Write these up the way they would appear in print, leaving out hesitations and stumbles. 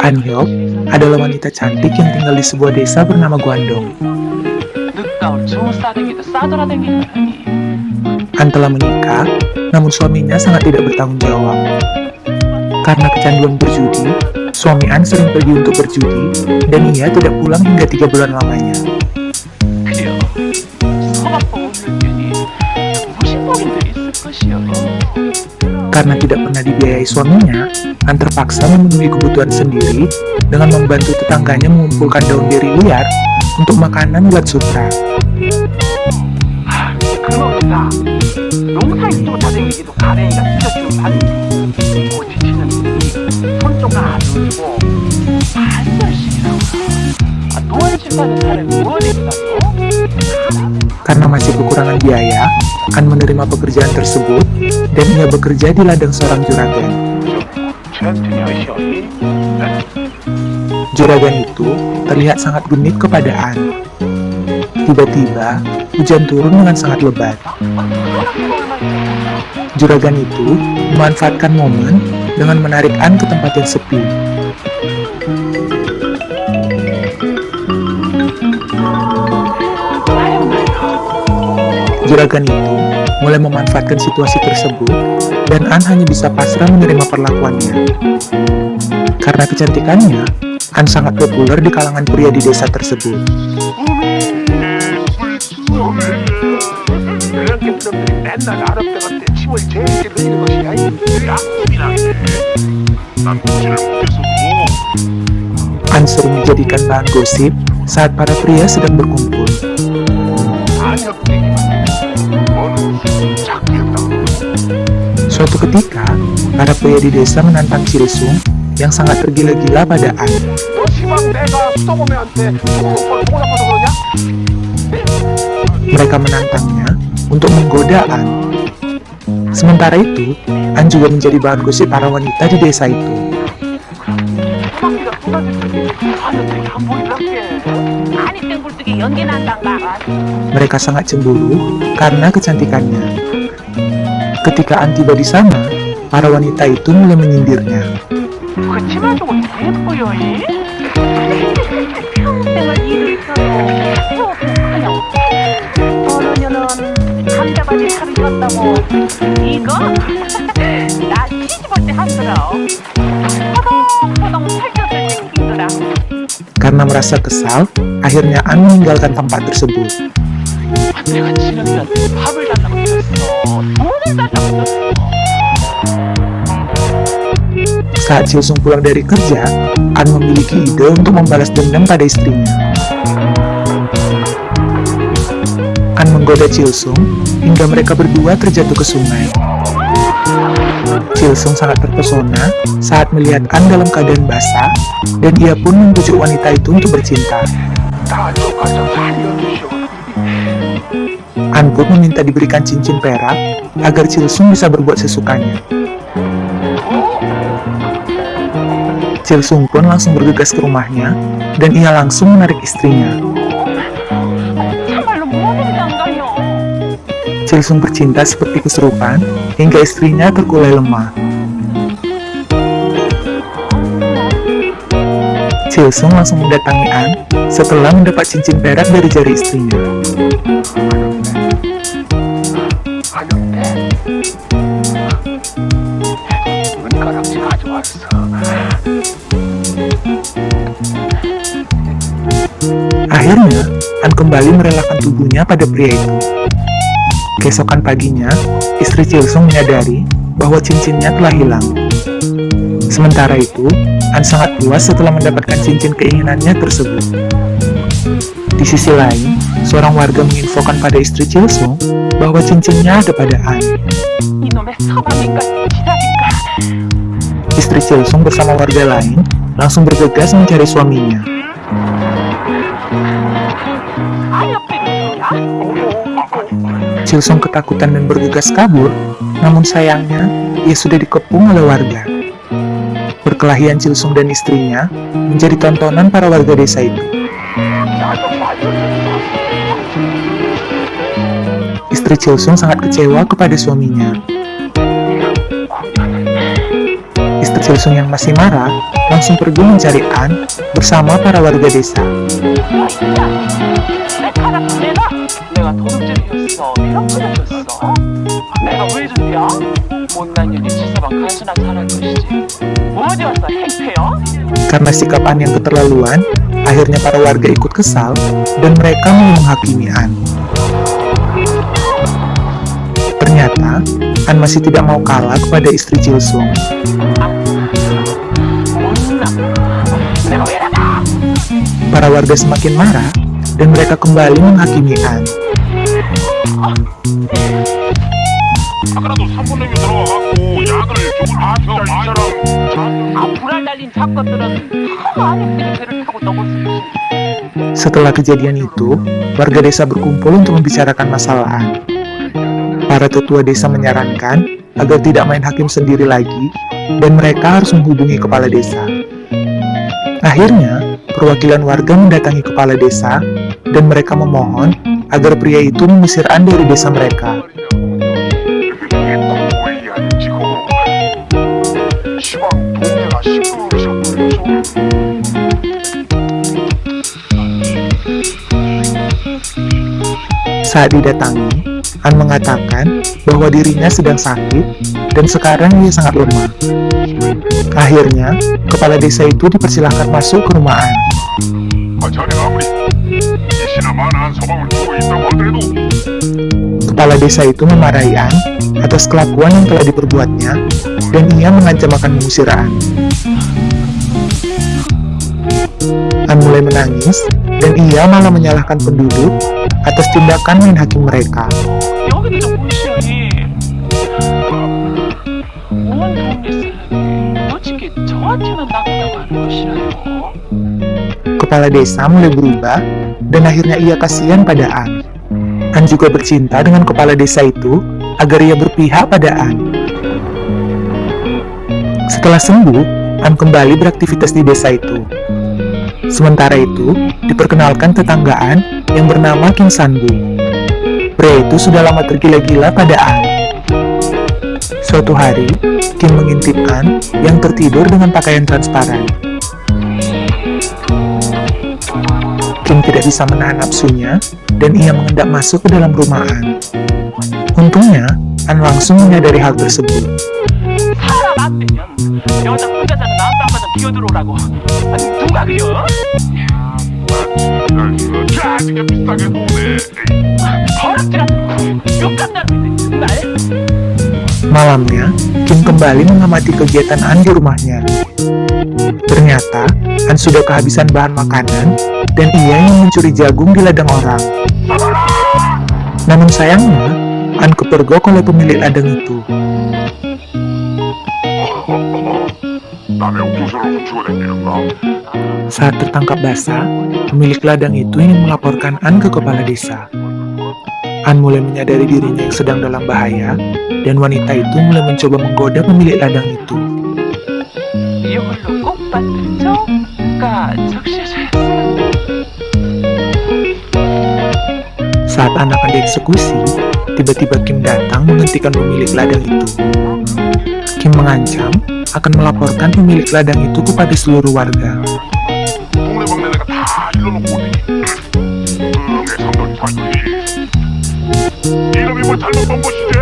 An Hyuk adalah wanita cantik yang tinggal di sebuah desa bernama Gwandong. 늦가을 좋은 싸댕기도 싸돌아댕기더니 An telah menikah, namun suaminya sangat tidak bertanggung jawab. Karena kecanduan berjudi, suami An sering pergi untuk berjudi, dan ia tidak pulang hingga 3 bulan lamanya. 그려 서바빠 없는 괜히 무신복인들이 있을 것이여. Karena tidak pernah dibiayai suaminya, An terpaksa memenuhi kebutuhan sendiri dengan membantu tetangganya mengumpulkan daun beri liar untuk makanan buat sutra. 그놈이다. 농사에 쫓아다니기도 가랭이가 찢어지는 반지. 고지치는 손조가 안 울고 반절씩이라고. 노을 집사는 사람이 무엇이다요? Karena masih kekurangan biaya, An menerima pekerjaan tersebut dan ia bekerja di ladang seorang juragan. Juragan itu terlihat sangat genit kepada An. Tiba-tiba, hujan turun dengan sangat lebat. Juragan itu memanfaatkan momen dengan menarik An ke tempat yang sepi. Juragan itu mulai memanfaatkan situasi tersebut dan An hanya bisa pasrah menerima perlakuannya. Karena kecantikannya, An sangat populer di kalangan pria di desa tersebut. 맨날 아랍대 같대 침을 제일 흘리는 것이야. 난 보지를 못해서 An sering dijadikan bahan gosip saat para pria sedang berkumpul. Suatu ketika, para pria di desa menantang Chilsung yang sangat tergila-gila pada An. Mereka menantangnya untuk menggoda An. Sementara itu, An juga menjadi bahan gosip para wanita di desa itu. Mereka sangat cemburu karena kecantikannya. Ketika An tiba di sana, para wanita itu mulai menyindirnya. Karena merasa kesal, akhirnya An meninggalkan tempat tersebut. Saat Chilsung pulang dari kerja, An memiliki ide untuk membalas dendam pada istrinya. An menggoda Chilsung hingga mereka berdua terjatuh ke sungai. Chilsung sangat terpesona saat melihat An dalam keadaan basah, dan ia pun membujuk wanita itu untuk bercinta. An pun meminta diberikan cincin perak agar Chilsung bisa berbuat sesukanya. Chilsung pun langsung bergegas ke rumahnya, dan ia langsung menarik istrinya. Chilsung bercinta seperti kesurupan hingga istrinya terkulai lemah. Chilsung langsung mendatangi An setelah mendapat cincin perak dari jari istrinya. Akhirnya, An kembali merelakan tubuhnya pada pria itu. Keesokan paginya, istri Chilsung menyadari bahwa cincinnya telah hilang. Sementara itu, An sangat puas setelah mendapatkan cincin keinginannya tersebut. Di sisi lain, seorang warga menginfokan pada istri Chilsung bahwa cincinnya ada pada An. Istri Chilsung bersama warga lain langsung bergegas mencari suaminya. Chilsung ketakutan dan bergegas kabur, namun sayangnya ia sudah dikepung oleh warga. Perkelahian Chilsung dan istrinya menjadi tontonan para warga desa itu. Istri Chilsung sangat kecewa kepada suaminya. Istri Chilsung yang masih marah langsung pergi mencari An bersama para warga desa. 내가 도둑질이었어. 이렇게 줬어. 내가 왜 준비야? 못난 년이 치사방 간순한 사람 것이지. 어디 왔어? 행패요? Karena sikap An yang keterlaluan, akhirnya para warga ikut kesal dan mereka mau menghakimi An. Ternyata, An masih tidak mau kalah kepada istri Chilsung. 못나. 내가 왜 나가? Para warga semakin marah dan mereka kembali menghakimi An. 아까라도 3분 내면 들어와갖고 약을 조금 진짜 이 사람 불알 달린 사건들은 많은 배를 타고 넘을 수 있지. Setelah kejadian itu, warga desa berkumpul untuk membicarakan masalah An. Para tetua desa menyarankan agar tidak main hakim sendiri lagi dan mereka harus menghubungi kepala desa. Akhirnya, perwakilan warga mendatangi kepala desa dan mereka memohon agar pria itu mengusir An dari desa mereka. 이게 거의 안 지고 시방 동네가 시끄러워서 Saat didatangi, An mengatakan bahwa dirinya sedang sakit dan sekarang ia sangat lemah. Akhirnya, kepala desa itu dipersilahkan masuk ke rumah An. 자네가 아무리 이시나 만한 서방을 두고 있다고 하더라도 Kepala desa itu memarahi An atas kelakuan yang telah diperbuatnya dan ia mengancam akan mengusir An. An mulai menangis dan ia malah menyalahkan penduduk atas tindakan main hakim mereka. 여기도 좀 보시오니. 온 동네 사람이 어떻게 저한테만 나쁘다고 하는 것이라요? Kepala desa mulai berubah dan akhirnya ia kasihan pada An. An juga bercinta dengan kepala desa itu agar ia berpihak pada An. Setelah sembuh, An kembali beraktivitas di desa itu. Sementara itu, diperkenalkan tetangga An yang bernama Kim Sanbu. Pria itu sudah lama tergila-gila pada An. Suatu hari, Kim mengintip An yang tertidur dengan pakaian transparan. Kim tidak bisa menahan nafsunya dan ia mengendap masuk ke dalam rumah An. Untungnya, An langsung menyadari hal tersebut. 사람 앞에면 여자 혼자 사는 남방마다 기어들어오라고. 누가 그려? 짜증이 비싸게 도네 버럭지라는 욕한다는 정말? Malamnya, Kim kembali mengamati kegiatan An di rumahnya. Ternyata, An sudah kehabisan bahan makanan dan ia ingin mencuri jagung di ladang orang. Namun sayangnya, An kepergok oleh pemilik ladang itu. 남의 옥수수를 훔치고 다니는가 Saat tertangkap basah, pemilik ladang itu ingin melaporkan An ke kepala desa. An mulai menyadari dirinya yang sedang dalam bahaya, dan wanita itu mulai mencoba menggoda pemilik ladang itu. 이걸로 꼭 받들죠?가 적시해줘야지. Saat An akan dieksekusi, tiba-tiba Kim datang menghentikan pemilik ladang itu. Kim mengancam akan melaporkan pemilik ladang itu kepada seluruh warga. 동네방네 내가 다 일러놓고 오니 내 상당히 살더니 이놈이 뭘 잘못한 것이지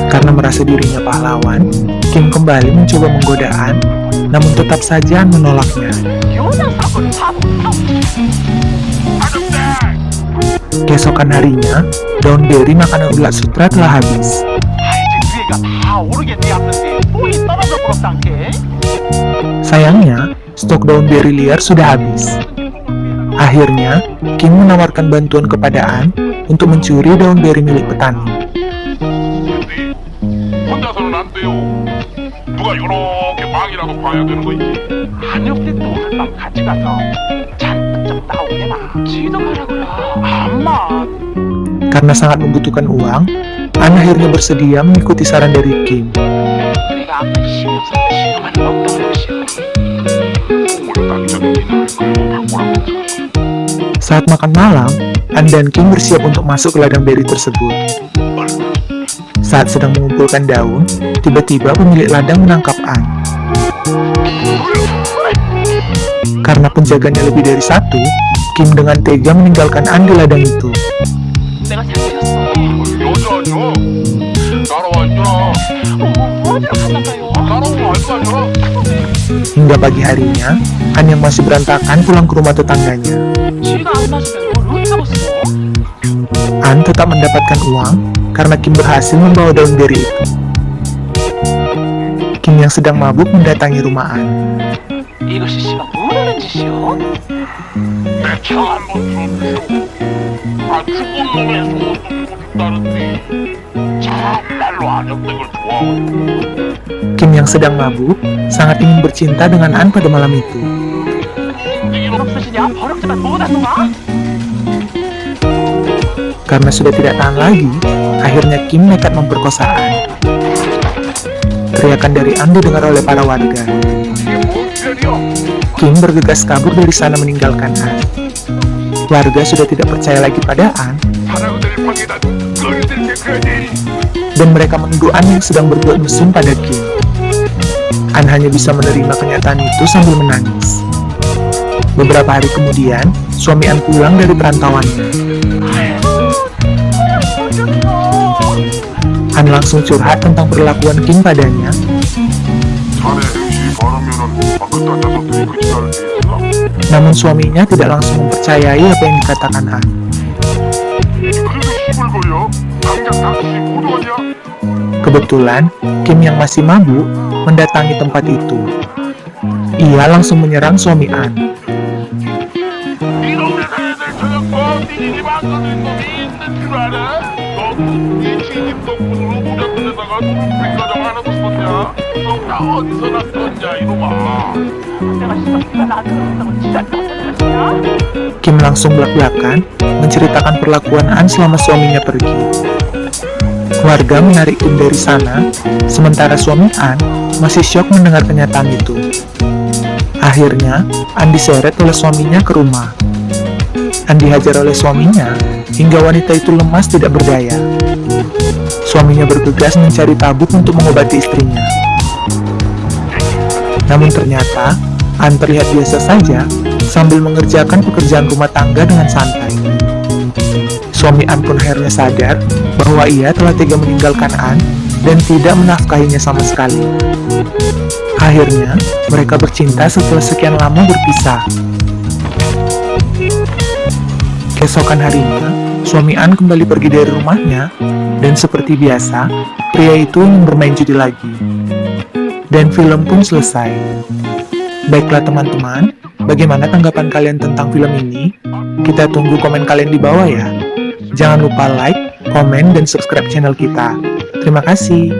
Karena merasa dirinya pahlawan, Kim kembali mencoba menggoda An, namun tetap saja An menolaknya. 교장 사건을 다 못하고. 아줌대 Keesokan harinya, daun beri makanan ulat sutra telah habis. 이제 위에가 다 오르게 되었는데 돈이 떨어져 버렸단 게. Sayangnya, stok daun beri liar sudah habis. Akhirnya, Kim menawarkan bantuan kepada An untuk mencuri daun beri milik petani. 혼자서는 안 돼요 누가 요렇게 망이라도 봐야 되는 거 있지 한혁 때도 오늘 밤 같이 가서 잔뜩 좀 나오게나. 지도 가라고요. 암만. Karena sangat membutuhkan uang, An akhirnya bersedia mengikuti saran dari Kim. 내가 아까 심해서 지도만 먹던 것이야. 꿈을 따기 전에 니는 그리고 바꾸라고 Saat makan malam, An dan Kim bersiap untuk masuk ke ladang beri tersebut. Saat sedang mengumpulkan daun, tiba-tiba pemilik ladang menangkap An. Karena penjaganya lebih dari satu, Kim dengan tega meninggalkan An di ladang itu. 내가 잘못했어. 여자 아니야? 따라와 있잖아. 어디로 갔나봐요. 따라오면 알 거 아니야? Hingga pagi harinya, An yang masih berantakan pulang ke rumah tetangganya. 쥐가 안 맞으면 뭘 어디 가봤어? An tetap mendapatkan uang karena Kim berhasil membawa daun beri itu. Kim yang sedang mabuk mendatangi rumah An. 이것이 씨가 뭐라는 짓이요? 내 차 한번 들어주시오. 아, 죽은 놈의 소원도 주고 싶다는데 정말로 안역된 걸 좋아하고 Kim yang sedang mabuk sangat ingin bercinta dengan An pada malam itu. 없으시냐? 버럭지만 못한 놈아? Karena sudah tidak tahan lagi, akhirnya Kim nekat memperkosa An. Teriakan dari An didengar oleh para warga. 이게 뭔 지랄이야? Kim bergegas kabur dari sana meninggalkan An. Warga sudah tidak percaya lagi pada An, 사랑들의 방에다 너희들 데려야지. dan mereka menuduh An yang sedang berbuat mesum pada Kim. An hanya bisa menerima kenyataan itu sambil menangis. Beberapa hari kemudian, suami An pulang dari perantauannya. An langsung curhat tentang perlakuan Kim padanya. 자네 행시 바르면은 그딴 녀석들이 그 지랄을 했을까? Namun suaminya tidak langsung mempercayai apa yang dikatakan An. 그래도 힘을 거려? 당장 당신이 고도하냐? Kebetulan, Kim yang masih mabuk mendatangi tempat itu. Ia langsung menyerang suami An. 이놈의 새들 저녁과 니네 만드는 놈이 있는 줄 알아? 너네 시집 덕분으로 모자 끈에다가 노른빛 가정 하나도 썼냐? 넌다 어디서 났었냐 이놈아. 내가 씨가 나한테 그런다고 지랄도 못하는 것이냐? Kim langsung belak-belakan menceritakan perlakuan An selama suaminya pergi. Warga menarik Kim dari sana, sementara suami An masih syok mendengar kenyataan itu. Akhirnya, An diseret oleh suaminya ke rumah. An dihajar oleh suaminya hingga wanita itu lemas tidak berdaya. Suaminya bergegas mencari tabuk untuk mengobati istrinya. Namun ternyata, An terlihat biasa saja sambil mengerjakan pekerjaan rumah tangga dengan santai. Suami An pun akhirnya sadar bahwa ia telah tega meninggalkan An dan tidak menafkahinya sama sekali. Akhirnya, mereka bercinta setelah sekian lama berpisah. Keesokan harinya, suami An kembali pergi dari rumahnya, dan seperti biasa, pria itu ingin bermain judi lagi. Dan film pun selesai. Baiklah teman-teman, bagaimana tanggapan kalian tentang film ini? Kita tunggu komen kalian di bawah ya. Jangan lupa like, komen, dan subscribe channel kita. Terima kasih.